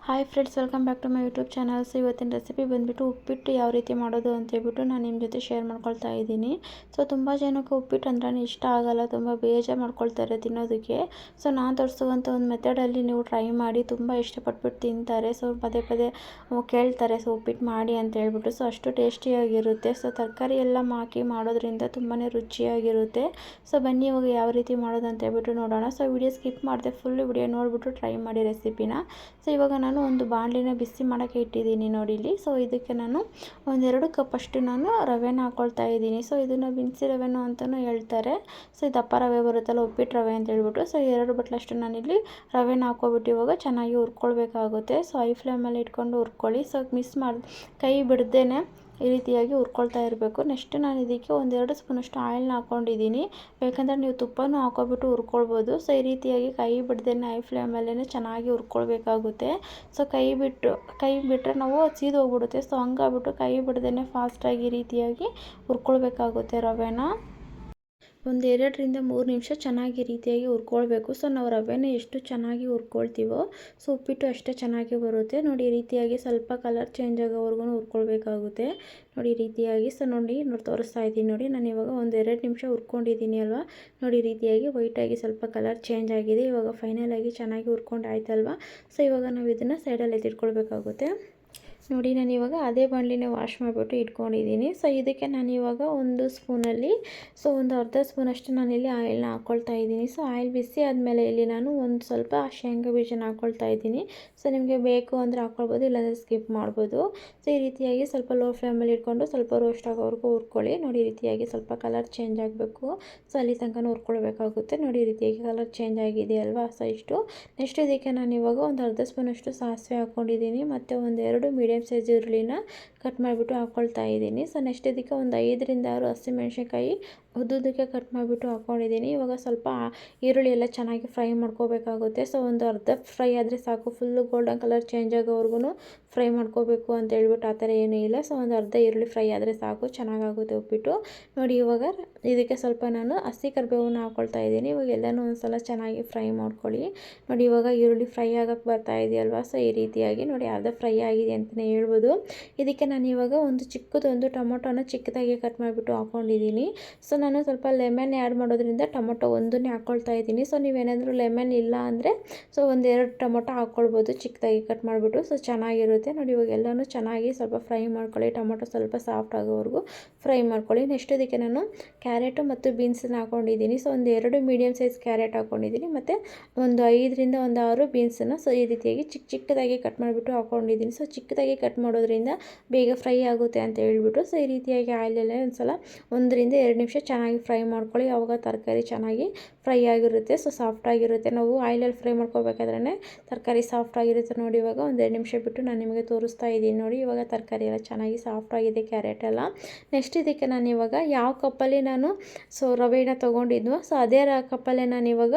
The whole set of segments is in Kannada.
Hi friends, welcome back to my YouTube channel. So ಇವತ್ತಿನ ರೆಸಿಪಿ ಬಂದುಬಿಟ್ಟು ಉಪ್ಪಿಟ್ಟು ಯಾವ ರೀತಿ ಮಾಡೋದು ಅಂತ ಹೇಳ್ಬಿಟ್ಟು ನಾನು ನಿಮ್ಮ ಜೊತೆ ಶೇರ್ ಮಾಡ್ಕೊಳ್ತಾ ಇದ್ದೀನಿ. ಸೊ ತುಂಬ ಜನಕ್ಕೆ ಉಪ್ಪಿಟ್ಟು ಅಂದ್ರೆ ಇಷ್ಟ ಆಗಲ್ಲ, ತುಂಬ ಬೇಜಾರು ಮಾಡ್ಕೊಳ್ತಾರೆ ತಿನ್ನೋದಕ್ಕೆ. ಸೊ ನಾನು ತೋರಿಸುವಂಥ ಒಂದು ಮೆಥಡಲ್ಲಿ ನೀವು ಟ್ರೈ ಮಾಡಿ, ತುಂಬ ಇಷ್ಟಪಟ್ಬಿಟ್ಟು ತಿಂತಾರೆ. ಸೊ ಪದೇ ಪದೇ ಕೇಳ್ತಾರೆ ಸೊ ಉಪ್ಪಿಟ್ಟು ಮಾಡಿ ಅಂತ ಹೇಳ್ಬಿಟ್ಟು. ಸೊ ಅಷ್ಟು ಟೇಸ್ಟಿಯಾಗಿರುತ್ತೆ. ಸೊ ತರಕಾರಿ ಎಲ್ಲ ಹಾಕಿ ಮಾಡೋದ್ರಿಂದ ತುಂಬಾ ರುಚಿಯಾಗಿರುತ್ತೆ. ಸೊ ಬನ್ನಿ ಇವಾಗ ಯಾವ ರೀತಿ ಮಾಡೋದು ಅಂತ ಹೇಳ್ಬಿಟ್ಟು ನೋಡೋಣ. ಸೊ ವಿಡಿಯೋ ಸ್ಕಿಪ್ ಮಾಡಿದೆ, ಫುಲ್ ವಿಡಿಯೋ ನೋಡಿಬಿಟ್ಟು ಟ್ರೈ ಮಾಡಿ ರೆಸಿಪಿನ. ಸೊ ಇವಾಗ ನಾನು ಒಂದು ಬಾಣಲಿನ ಬಿಸಿ ಮಾಡೋಕ್ಕೆ ಇಟ್ಟಿದ್ದೀನಿ ನೋಡಿ ಇಲ್ಲಿ. ಸೊ ಇದಕ್ಕೆ ನಾನು ಒಂದೆರಡು ಕಪ್ಪಷ್ಟು ನಾನು ರವೆನ ಹಾಕ್ಕೊಳ್ತಾ ಇದ್ದೀನಿ. ಸೊ ಇದನ್ನು ಬಿನ್ಸಿ ರವೆನೂ ಅಂತಲೂ ಹೇಳ್ತಾರೆ. ಸೊ ಇದು ದಪ್ಪ ರವೆ ಬರುತ್ತಲ್ಲ, ಉಪ್ಪಿಟ್ಟು ರವೆ ಅಂತ ಹೇಳ್ಬಿಟ್ಟು. ಸೊ 2 ಬಟ್ಲಷ್ಟು ನಾನಿಲ್ಲಿ ರವೆನ ಹಾಕ್ಕೊಬಿಟ್ಟು ಇವಾಗ ಚೆನ್ನಾಗಿ ಹುರ್ಕೊಳ್ಬೇಕಾಗುತ್ತೆ. ಸೊ ಹೈ ಫ್ಲೇಮಲ್ಲಿ ಇಟ್ಕೊಂಡು ಹುರ್ಕೊಳ್ಳಿ. ಸೊ ಮಿಕ್ಸ್ ಮಾಡಿ ಕೈ ಬಿಡ್ದೇನೆ ಈ ರೀತಿಯಾಗಿ ಹುರ್ಕೊಳ್ತಾ ಇರಬೇಕು. ನೆಕ್ಸ್ಟ್ ನಾನು ಇದಕ್ಕೆ 1-2 ಸ್ಪೂನಷ್ಟು ಆಯಿಲ್ನ ಹಾಕ್ಕೊಂಡಿದ್ದೀನಿ. ಬೇಕಂದರೆ ನೀವು ತುಪ್ಪನೂ ಹಾಕ್ಕೊಬಿಟ್ಟು ಹುರ್ಕೊಳ್ಬೋದು. ಸೊ ಈ ರೀತಿಯಾಗಿ ಕೈ ಬಿಡ್ದೇನೆ ಹೈ ಫ್ಲೇಮಲ್ಲೇ ಚೆನ್ನಾಗಿ ಹುರ್ಕೊಳ್ಬೇಕಾಗುತ್ತೆ. ಸೊ ಕೈ ಬಿಟ್ಟರೆ ನಾವು ಸೀದೋಗ್ಬಿಡುತ್ತೆ. ಸೊ ಹಂಗಾಗ್ಬಿಟ್ಟು ಕೈ ಬಿಡ್ದೇನೆ ಫಾಸ್ಟಾಗಿ ಈ ರೀತಿಯಾಗಿ ಹುರ್ಕೊಳ್ಬೇಕಾಗುತ್ತೆ ರವೆನ. 1-2 ನಿಮಿಷ ಚೆನ್ನಾಗಿ ರೀತಿಯಾಗಿ ಹುರ್ಕೊಳ್ಬೇಕು. ಸೊ ನಾವು ರವೆನ ಎಷ್ಟು ಚೆನ್ನಾಗಿ ಹುರ್ಕೊಳ್ತೀವೋ ಸೊ ಉಪ್ಪಿಟ್ಟು ಅಷ್ಟೇ ಚೆನ್ನಾಗಿ ಬರುತ್ತೆ ನೋಡಿ. ಈ ರೀತಿಯಾಗಿ ಸ್ವಲ್ಪ ಕಲರ್ ಚೇಂಜ್ ಆಗೋವರೆಗೂ ಹುರ್ಕೊಳ್ಬೇಕಾಗುತ್ತೆ ನೋಡಿ ಈ ರೀತಿಯಾಗಿ. ಸೊ ನೋಡಿ ತೋರಿಸ್ತಾ ಇದ್ದೀನಿ ನೋಡಿ. ನಾನು ಇವಾಗ 1-2 ನಿಮಿಷ ಹುರ್ಕೊಂಡಿದ್ದೀನಿ ಅಲ್ವಾ ನೋಡಿ. ಈ ರೀತಿಯಾಗಿ ವೈಟಾಗಿ ಸ್ವಲ್ಪ ಕಲರ್ ಚೇಂಜ್ ಆಗಿದೆ. ಇವಾಗ ಫೈನಲಾಗಿ ಚೆನ್ನಾಗಿ ಹುರ್ಕೊಂಡು ಆಯ್ತಲ್ವ. ಸೊ ಇವಾಗ ನಾವು ಇದನ್ನು ಸೈಡಲ್ಲಿ ಎತ್ತಿಟ್ಕೊಳ್ಬೇಕಾಗುತ್ತೆ ನೋಡಿ. ನಾನು ಇವಾಗ ಅದೇ ಬಾಣಲಿನ ವಾಶ್ ಮಾಡಿಬಿಟ್ಟು ಇಟ್ಕೊಂಡಿದ್ದೀನಿ. ಸೊ ಇದಕ್ಕೆ ನಾನು ಇವಾಗ ಒಂದು ಸ್ಪೂನಲ್ಲಿ ಒಂದು ಅರ್ಧ ಸ್ಪೂನಷ್ಟು ನಾನಿಲ್ಲಿ ಆಯಿಲ್ನ ಹಾಕ್ಕೊಳ್ತಾ ಇದ್ದೀನಿ. ಸೊ ಆಯಿಲ್ ಬಿಸಿ ಆದಮೇಲೆ ಇಲ್ಲಿ ನಾನು ಒಂದು ಸ್ವಲ್ಪ ಶೇಂಗಾ ಬೀಜನ ಹಾಕ್ಕೊಳ್ತಾ ಇದ್ದೀನಿ. ಸೊ ನಿಮಗೆ ಬೇಕು ಅಂದರೆ ಹಾಕ್ಕೊಳ್ಬೋದು, ಇಲ್ಲಾಂದರೆ ಸ್ಕಿಪ್ ಮಾಡ್ಬೋದು. ಸೊ ಈ ರೀತಿಯಾಗಿ ಸ್ವಲ್ಪ ಲೋ ಫ್ಲೇಮಲ್ಲಿ ಇಟ್ಕೊಂಡು ಸ್ವಲ್ಪ ರೋಸ್ಟ್ ಆಗೋವರೆಗೂ ಹುರ್ಕೊಳ್ಳಿ ನೋಡಿ. ಈ ರೀತಿಯಾಗಿ ಸ್ವಲ್ಪ ಕಲರ್ ಚೇಂಜ್ ಆಗಬೇಕು. ಸೊ ಅಲ್ಲಿ ತನಕ ಹುರ್ಕೊಳ್ಬೇಕಾಗುತ್ತೆ ನೋಡಿ. ಈ ರೀತಿಯಾಗಿ ಕಲರ್ ಚೇಂಜ್ ಆಗಿದೆ ಅಲ್ವಾ. ಸೊ ಇಷ್ಟು. ನೆಕ್ಸ್ಟ್ ಇದಕ್ಕೆ ನಾನು ಇವಾಗ ಒಂದು ಅರ್ಧ ಸ್ಪೂನಷ್ಟು ಸಾಸಿವೆ ಹಾಕ್ಕೊಂಡಿದ್ದೀನಿ. ಮತ್ತು 1-2 ಮೀಡಿಯಮ್ ಸೈಜ್ ಈರುಳ್ಳಿನ ಕಟ್ ಮಾಡಿಬಿಟ್ಟು ಹಾಕ್ಕೊಳ್ತಾ ಇದ್ದೀನಿ. ಸೊ ನೆಕ್ಸ್ಟ್ ಇದಕ್ಕೆ ಒಂದು 5-6 ಹಸಿಮೆಣ್ಸಿನ್ಕಾಯಿ ಉದ್ದುದಕ್ಕೆ ಕಟ್ ಮಾಡಿಬಿಟ್ಟು ಹಾಕ್ಕೊಂಡಿದ್ದೀನಿ. ಇವಾಗ ಸ್ವಲ್ಪ ಈರುಳ್ಳಿ ಎಲ್ಲ ಚೆನ್ನಾಗಿ ಫ್ರೈ ಮಾಡ್ಕೋಬೇಕಾಗುತ್ತೆ. ಸೊ ಒಂದು ಅರ್ಧ ಫ್ರೈ ಆದರೆ ಸಾಕು, ಫುಲ್ಲು ಗೋಲ್ಡನ್ ಕಲರ್ ಚೇಂಜ್ ಆಗೋವರೆಗೂ ಫ್ರೈ ಮಾಡ್ಕೋಬೇಕು ಅಂತ ಹೇಳ್ಬಿಟ್ಟು ಆ ಥರ ಏನೂ ಇಲ್ಲ. ಸೊ ಒಂದು ಅರ್ಧ ಈರುಳ್ಳಿ ಫ್ರೈ ಆದರೆ ಸಾಕು, ಚೆನ್ನಾಗಾಗುತ್ತೆ ಉಪ್ಪಿಟ್ಟು ನೋಡಿ. ಇವಾಗ ಇದಕ್ಕೆ ಸ್ವಲ್ಪ ನಾನು ಹಸಿ ಕರಿಬೇವನ್ನ ಹಾಕ್ಕೊಳ್ತಾ ಇದ್ದೀನಿ. ಇವಾಗ ಎಲ್ಲನೂ ಒಂದು ಸಲ ಚೆನ್ನಾಗಿ ಫ್ರೈ ಮಾಡ್ಕೊಳ್ಳಿ ನೋಡಿ. ಇವಾಗ ಈರುಳ್ಳಿ ಫ್ರೈ ಆಗೋಕ್ಕೆ ಬರ್ತಾ ಇದೆಯಲ್ವಾ. ಸೊ ಈ ರೀತಿಯಾಗಿ ನೋಡಿ ಅರ್ಧ ಫ್ರೈ ಆಗಿದೆ ಅಂತಲೇ ಹೇಳ್ಬೋದು. ಇದಕ್ಕೆ ನಾನು ಇವಾಗ ಒಂದು ಚಿಕ್ಕದೊಂದು ಟೊಮೊಟೊನ ಚಿಕ್ಕದಾಗಿ ಕಟ್ ಮಾಡಿಬಿಟ್ಟು ಹಾಕ್ಕೊಂಡಿದ್ದೀನಿ. ಸೊ ನಾನು ಸ್ವಲ್ಪ ಲೆಮನ್ ಆ್ಯಡ್ ಮಾಡೋದ್ರಿಂದ ಟೊಮೊಟೊ ಒಂದನ್ನೇ ಹಾಕ್ಕೊಳ್ತಾ ಇದ್ದೀನಿ. ಸೊ ನೀವೇನಾದರೂ ಲೆಮನ್ ಇಲ್ಲ ಅಂದರೆ ಸೊ 1-2 ಟೊಮೊಟೊ ಹಾಕ್ಕೊಳ್ಬೋದು ಚಿಕ್ಕದಾಗಿ ಕಟ್ ಮಾಡಿಬಿಟ್ಟು. ಸೊ ಚೆನ್ನಾಗಿರುತ್ತೆ ನೋಡಿ. ಇವಾಗ ಎಲ್ಲನೂ ಚೆನ್ನಾಗಿ ಸ್ವಲ್ಪ ಫ್ರೈ ಮಾಡ್ಕೊಳ್ಳಿ. ಟೊಮೊಟೊ ಸ್ವಲ್ಪ ಸಾಫ್ಟ್ ಆಗೋವರೆಗೂ ಫ್ರೈ ಮಾಡ್ಕೊಳ್ಳಿ. ನೆಕ್ಸ್ಟ್ ಇದಕ್ಕೆ ನಾನು ಕ್ಯಾರೆಟು ಮತ್ತು ಬೀನ್ಸನ್ನ ಹಾಕ್ಕೊಂಡಿದ್ದೀನಿ. ಸೊ 1-2 ಮೀಡಿಯಮ್ ಸೈಜ್ ಕ್ಯಾರೆಟ್ ಹಾಕ್ಕೊಂಡಿದ್ದೀನಿ. ಮತ್ತು ಒಂದು 5-6 ಬೀನ್ಸನ್ನು ಸೊ ಈ ರೀತಿಯಾಗಿ ಚಿಕ್ಕದಾಗಿ ಕಟ್ ಮಾಡಿಬಿಟ್ಟು ಹಾಕ್ಕೊಂಡಿದ್ದೀನಿ. ಸೊ ಚಿಕ್ಕದಾಗಿ ಕಟ್ ಮಾಡೋದ್ರಿಂದ ಬೇಗ ಫ್ರೈ ಆಗುತ್ತೆ ಅಂತ ಹೇಳ್ಬಿಟ್ಟು. ಸೊ ಈ ರೀತಿಯಾಗಿ ಆಯಿಲಲ್ಲೇ ಒಂದು ಸಲ 1-2 ನಿಮಿಷ ಚೆನ್ನಾಗಿ ಫ್ರೈ ಮಾಡ್ಕೊಳ್ಳಿ. ಆವಾಗ ತರಕಾರಿ ಚೆನ್ನಾಗಿ ಫ್ರೈ ಆಗಿರುತ್ತೆ. ಸೊ ಸಾಫ್ಟಾಗಿರುತ್ತೆ. ನಾವು ಆಯಿಲಲ್ಲಿ ಫ್ರೈ ಮಾಡ್ಕೋಬೇಕಾದ್ರೆ ತರಕಾರಿ ಸಾಫ್ಟಾಗಿರುತ್ತೆ ನೋಡಿ. ಇವಾಗ 1-2 ನಿಮಿಷ ಬಿಟ್ಟು ನಾನು ನಿಮಗೆ ತೋರಿಸ್ತಾ ಇದ್ದೀನಿ ನೋಡಿ. ಇವಾಗ ತರಕಾರಿ ಎಲ್ಲ ಚೆನ್ನಾಗಿ ಸಾಫ್ಟಾಗಿದೆ, ಕ್ಯಾರೆಟ್ ಎಲ್ಲ. ನೆಕ್ಸ್ಟ್ ಇದಕ್ಕೆ ನಾನು ಇವಾಗ ಯಾವ ಕಪ್ಪಲ್ಲಿ ನಾನು ಸೊ ರವೆನ ತೊಗೊಂಡಿದ್ನೋ ಸೊ ಅದೇ ಕಪ್ಪಲ್ಲೇ ನಾನು ಇವಾಗ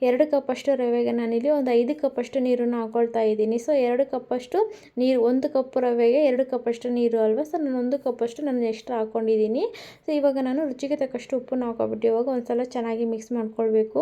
2 ಕಪ್ಪಷ್ಟು ರವೆಗೆ ನಾನಿಲ್ಲಿ ಒಂದು 5 ಕಪ್ಪಷ್ಟು ನೀರನ್ನು ಹಾಕ್ಕೊಳ್ತಾ ಇದ್ದೀನಿ. ಸೊ 2 ಕಪ್ಪಷ್ಟು ನೀರು, 1 ಕಪ್ ರವೆಗೆ 2 ಕಪ್ಪಷ್ಟು ನೀರು ಅಲ್ವಾ. ಸೊ ನಾನು 1 ಕಪ್ಪಷ್ಟು ನಾನು ಎಕ್ಸ್ಟ್ರಾ ಹಾಕ್ಕೊಂಡಿದ್ದೀನಿ. ಸೊ ಇವಾಗ ನಾನು ರುಚಿಗೆ ತಕ್ಕಷ್ಟು ಉಪ್ಪನ್ನು ಹಾಕ್ಕೊಬಿಟ್ಟು ಇವಾಗ ಒಂದು ಸಲ ಚೆನ್ನಾಗಿ ಮಿಕ್ಸ್ ಮಾಡ್ಕೊಳ್ಬೇಕು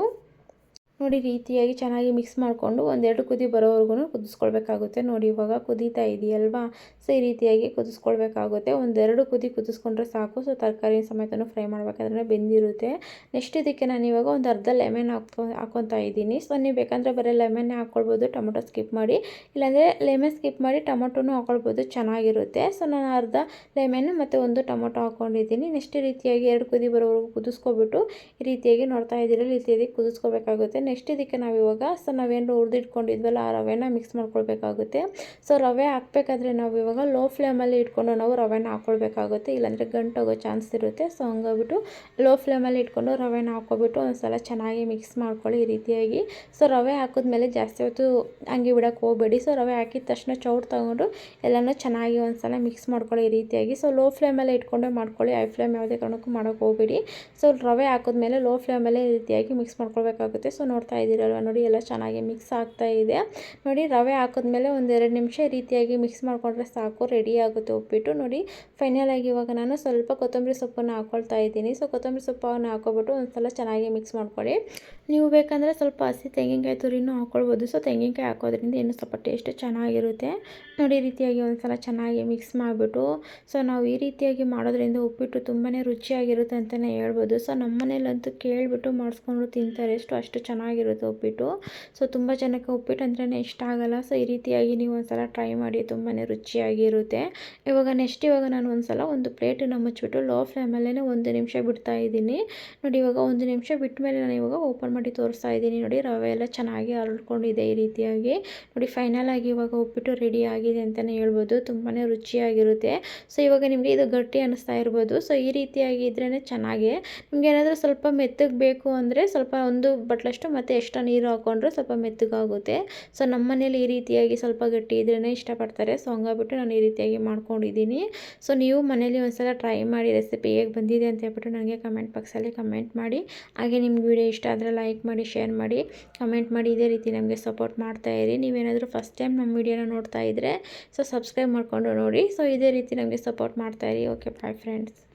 ನೋಡಿ. ರೀತಿಯಾಗಿ ಚೆನ್ನಾಗಿ ಮಿಕ್ಸ್ ಮಾಡಿಕೊಂಡು 1-2 ಕುದಿ ಬರೋವರೆಗೂ ಕುದಿಸ್ಕೊಳ್ಬೇಕಾಗುತ್ತೆ ನೋಡಿ. ಇವಾಗ ಕುದೀತಾ ಇದೆಯಲ್ವಾ. ಸೊ ಈ ರೀತಿಯಾಗಿ ಕುದಿಸ್ಕೊಳ್ಬೇಕಾಗುತ್ತೆ. 1-2 ಕುದಿ ಕುದಿಸ್ಕೊಂಡ್ರೆ ಸಾಕು. ಸೊ ತರಕಾರಿ ಸಮೇತನೂ ಫ್ರೈ ಮಾಡಬೇಕಾದ್ರೆ ಬೆಂದಿರುತ್ತೆ. ನೆಕ್ಸ್ಟ್ ಇದಕ್ಕೆ ನಾನು ಇವಾಗ ಒಂದು ಅರ್ಧ ಲೆಮನ್ ಹಾಕ್ಕೊತಾ ಇದ್ದೀನಿ. ಸೊ ನೀವು ಬೇಕಂದರೆ ಬರೀ ಲೆಮನ್ನೇ ಹಾಕ್ಕೊಳ್ಬೋದು, ಟೊಮೊಟೊ ಸ್ಕಿಪ್ ಮಾಡಿ. ಇಲ್ಲಾಂದರೆ ಲೆಮನ್ ಸ್ಕಿಪ್ ಮಾಡಿ ಟೊಮೊಟೊನೂ ಹಾಕ್ಕೊಳ್ಬೋದು, ಚೆನ್ನಾಗಿರುತ್ತೆ. ಸೊ ನಾನು ಅರ್ಧ ಲೆಮನ್ ಮತ್ತು 1 ಟೊಮೊಟೊ ಹಾಕ್ಕೊಂಡಿದ್ದೀನಿ. ನೆಕ್ಸ್ಟ್ ರೀತಿಯಾಗಿ 2 ಕುದಿ ಬರೋವರೆಗೂ ಕುದಿಸ್ಕೊಬಿಟ್ಟು ಈ ರೀತಿಯಾಗಿ ನೋಡ್ತಾ ಇದ್ದೀರಿ, ರೀತಿಯಾಗಿ ಕುದಿಸ್ಕೋಬೇಕಾಗುತ್ತೆ. ನೆಕ್ಸ್ಟ್ ಇದಕ್ಕೆ ನಾವು ಇವಾಗ ಸೊ ನಾವೇನು ಹುರಿದಿಟ್ಕೊಂಡಿದ್ವಲ್ಲ ಆ ರವೆನ ಮಿಕ್ಸ್ ಮಾಡ್ಕೊಳ್ಬೇಕಾಗುತ್ತೆ. ಸೊ ರವೆ ಹಾಕಬೇಕಾದ್ರೆ ನಾವು ಇವಾಗ ಲೋ ಫ್ಲೇಮಲ್ಲಿ ಇಟ್ಕೊಂಡು ನಾವು ರವೆನ ಹಾಕ್ಕೊಳ್ಬೇಕಾಗುತ್ತೆ, ಇಲ್ಲಾಂದರೆ ಗಂಟೋಗೋ ಚಾನ್ಸ್ ಇರುತ್ತೆ. ಸೊ ಹಂಗಾಗ್ಬಿಟ್ಟು ಲೋ ಫ್ಲೇಮಲ್ಲಿ ಇಟ್ಕೊಂಡು ರವೆನ ಹಾಕ್ಕೊಬಿಟ್ಟು ಒಂದು ಸಲ ಚೆನ್ನಾಗಿ ಮಿಕ್ಸ್ ಮಾಡ್ಕೊಳ್ಳಿ ಈ ರೀತಿಯಾಗಿ. ಸೊ ರವೆ ಹಾಕಿದ್ಮೇಲೆ ಜಾಸ್ತಿ ಹೊತ್ತು ಹಂಗೆ ಬಿಡೋಕ್ಕೆ ಹೋಗಬೇಡಿ. ಸೊ ರವೆ ಹಾಕಿದ ತಕ್ಷಣ ಚೌಟ್ ತೊಗೊಂಡು ಎಲ್ಲನೂ ಚೆನ್ನಾಗಿ ಒಂದು ಸಲ ಮಿಕ್ಸ್ ಮಾಡ್ಕೊಳ್ಳಿ ಈ ರೀತಿಯಾಗಿ. ಸೊ ಲೋ ಫ್ಲೇಮಲ್ಲೇ ಇಟ್ಕೊಂಡೇ ಮಾಡ್ಕೊಳ್ಳಿ, ಹೈ ಫ್ಲೇಮ್ ಯಾವುದೇ ಕಾರಣಕ್ಕೂ ಮಾಡೋಕ್ಕೆ ಹೋಗಬೇಡಿ. ಸೊ ರವೆ ಹಾಕಿದ್ಮೇಲೆ ಲೋ ಫ್ಲೇಮಲ್ಲೇ ಈ ರೀತಿಯಾಗಿ ಮಿಕ್ಸ್ ಮಾಡ್ಕೊಳ್ಬೇಕಾಗುತ್ತೆ. ಸೊ ನೋಡ್ತಾ ಇದ್ದೀರಲ್ವ ನೋಡಿ ಎಲ್ಲ ಚೆನ್ನಾಗಿ ಮಿಕ್ಸ್ ಆಗ್ತಾ ಇದೆ. ನೋಡಿ ರವೆ ಹಾಕಿದ್ಮೇಲೆ ಒಂದು 2 ನಿಮಿಷ ಈ ರೀತಿಯಾಗಿ ಮಿಕ್ಸ್ ಮಾಡಿಕೊಂಡ್ರೆ ಸಾಕು, ರೆಡಿ ಆಗುತ್ತೆ ಉಪ್ಪಿಟ್ಟು. ನೋಡಿ ಫೈನಲ್ ಆಗಿ ಇವಾಗ ನಾನು ಸ್ವಲ್ಪ ಕೊತ್ತಂಬರಿ ಸೊಪ್ಪನ್ನು ಹಾಕ್ಕೊಳ್ತಾ ಇದ್ದೀನಿ. ಸೊ ಕೊತ್ತಂಬರಿ ಸೊಪ್ಪನ್ನು ಹಾಕ್ಕೊಬಿಟ್ಟು ಒಂದು ಸಲ ಚೆನ್ನಾಗಿ ಮಿಕ್ಸ್ ಮಾಡ್ಕೊಳ್ಳಿ. ನೀವು ಬೇಕಂದರೆ ಸ್ವಲ್ಪ ಹಸಿ ತೆಂಗಿನಕಾಯಿ ತುರಿನೂ ಹಾಕ್ಕೊಳ್ಬೋದು. ಸೊ ತೆಂಗಿನಕಾಯಿ ಹಾಕೋದ್ರಿಂದ ಇನ್ನೂ ಸ್ವಲ್ಪ ಟೇಸ್ಟ್ ಚೆನ್ನಾಗಿರುತ್ತೆ. ನೋಡಿ ಈ ರೀತಿಯಾಗಿ ಒಂದು ಸಲ ಚೆನ್ನಾಗಿ ಮಿಕ್ಸ್ ಮಾಡಿಬಿಟ್ಟು, ಸೊ ನಾವು ಈ ರೀತಿಯಾಗಿ ಮಾಡೋದ್ರಿಂದ ಉಪ್ಪಿಟ್ಟು ತುಂಬಾ ರುಚಿಯಾಗಿರುತ್ತೆ ಅಂತಲೇ ಹೇಳ್ಬೋದು. ಸೊ ನಮ್ಮ ಮನೇಲಂತೂ ಕೇಳಿಬಿಟ್ಟು ಮಾಡಿಸ್ಕೊಂಡು ತಿಂತಾರೆ, ಅಷ್ಟು ಚೆನ್ನಾಗಿರುತ್ತೆ ಉಪ್ಪಿಟ್ಟು. ಸೊ ತುಂಬ ಜನಕ್ಕೆ ಉಪ್ಪಿಟ್ಟು ಅಂದ್ರೇ ಇಷ್ಟ ಆಗಲ್ಲ. ಸೊ ಈ ರೀತಿಯಾಗಿ ನೀವು ಒಂದು ಸಲ ಟ್ರೈ ಮಾಡಿ, ತುಂಬಾ ರುಚಿಯಾಗಿರುತ್ತೆ. ಇವಾಗ ನಾನು ಒಂದು ಸಲ ಒಂದು ಪ್ಲೇಟನ್ನು ಮುಚ್ಚಿಬಿಟ್ಟು ಲೋ ಫ್ಲೇಮಲ್ಲೇ 1 ನಿಮಿಷ ಬಿಡ್ತಾ ಇದ್ದೀನಿ. ನೋಡಿ ಇವಾಗ 1 ನಿಮಿಷ ಬಿಟ್ಟ ಮೇಲೆ ನಾನು ಇವಾಗ ಓಪನ್ ಮಾಡಿ ತೋರಿಸ್ತಾ ಇದ್ದೀನಿ. ನೋಡಿ ರವೆ ಎಲ್ಲ ಚೆನ್ನಾಗಿ ಹರಡ್ಕೊಂಡಿದೆ ಈ ರೀತಿಯಾಗಿ. ನೋಡಿ ಫೈನಲ್ ಆಗಿ ಇವಾಗ ಉಪ್ಪಿಟ್ಟು ರೆಡಿ ಆಗಿದೆ ಅಂತಲೇ ಹೇಳ್ಬೋದು. ತುಂಬಾ ರುಚಿಯಾಗಿರುತ್ತೆ. ಸೊ ಇವಾಗ ನಿಮಗೆ ಇದು ಗಟ್ಟಿ ಅನ್ನಿಸ್ತಾ ಇರ್ಬೋದು. ಸೊ ಈ ರೀತಿಯಾಗಿ ಇದ್ರೇ ಚೆನ್ನಾಗಿ. ನಿಮ್ಗೆ ಏನಾದರೂ ಸ್ವಲ್ಪ ಮೆತ್ತಗೆ ಬೇಕು ಅಂದರೆ ಸ್ವಲ್ಪ 1 ಬಟ್ಲಷ್ಟು ಮತ್ತು ಎಕ್ಸ್ಟ್ರಾ ನೀರು ಹಾಕ್ಕೊಂಡ್ರೆ ಸ್ವಲ್ಪ ಮೆತ್ತಗಾಗುತ್ತೆ. ಸೊ ನಮ್ಮ ಮನೇಲಿ ಈ ರೀತಿಯಾಗಿ ಸ್ವಲ್ಪ ಗಟ್ಟಿ ಇದ್ರೇ ಇಷ್ಟಪಡ್ತಾರೆ. ಸೊ ಹಂಗಾಗ್ಬಿಟ್ಟು ನಾನು ಈ ರೀತಿಯಾಗಿ ಮಾಡ್ಕೊಂಡಿದ್ದೀನಿ. ಸೊ ನೀವು ಮನೇಲಿ ಒಂದ್ಸಲ ಟ್ರೈ ಮಾಡಿ, ರೆಸಿಪಿ ಹೇಗೆ ಬಂದಿದೆ ಅಂತ ಹೇಳ್ಬಿಟ್ಟು ನನಗೆ ಕಮೆಂಟ್ ಬಾಕ್ಸಲ್ಲಿ ಕಮೆಂಟ್ ಮಾಡಿ. ಹಾಗೆ ನಿಮ್ಗೆ ವಿಡಿಯೋ ಇಷ್ಟ ಆದರೆ ಲೈಕ್ ಮಾಡಿ, ಶೇರ್ ಮಾಡಿ, ಕಮೆಂಟ್ ಮಾಡಿ. ಇದೇ ರೀತಿ ನಮಗೆ ಸಪೋರ್ಟ್ ಮಾಡ್ತಾಯಿರಿ. ನೀವೇನಾದರೂ ಫಸ್ಟ್ ಟೈಮ್ ನಮ್ಮ ವಿಡಿಯೋನ ನೋಡ್ತಾ ಇದ್ದರೆ ಸೊ ಸಬ್ಸ್ಕ್ರೈಬ್ ಮಾಡಿಕೊಂಡು ನೋಡಿ. ಸೊ ಇದೇ ರೀತಿ ನಮಗೆ ಸಪೋರ್ಟ್ ಮಾಡ್ತಾಯಿರಿ. Okay, bye friends.